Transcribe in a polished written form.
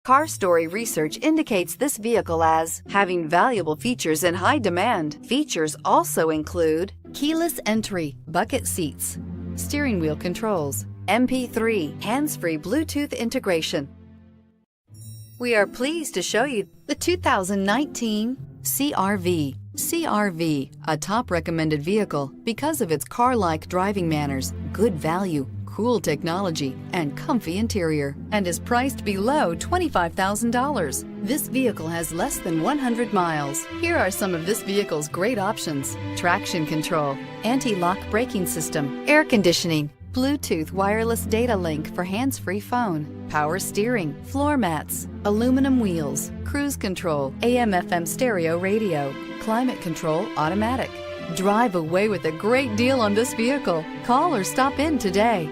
Car Story research indicates this vehicle as having valuable features in high demand. Features also include keyless entry, bucket seats, steering wheel controls, MP3, hands-free Bluetooth integration. We are pleased to show you the 2019 CR-V. CR-V, a top recommended vehicle because of its car-like driving manners, good value, cool technology, and comfy interior, and is priced below $25,000. This vehicle has less than 100 miles. Here are some of this vehicle's great options: traction control, anti-lock braking system, air conditioning, Bluetooth wireless data link for hands-free phone, power steering, floor mats, aluminum wheels, cruise control, AM/FM stereo radio, climate control automatic. Drive away with a great deal on this vehicle. Call or stop in today.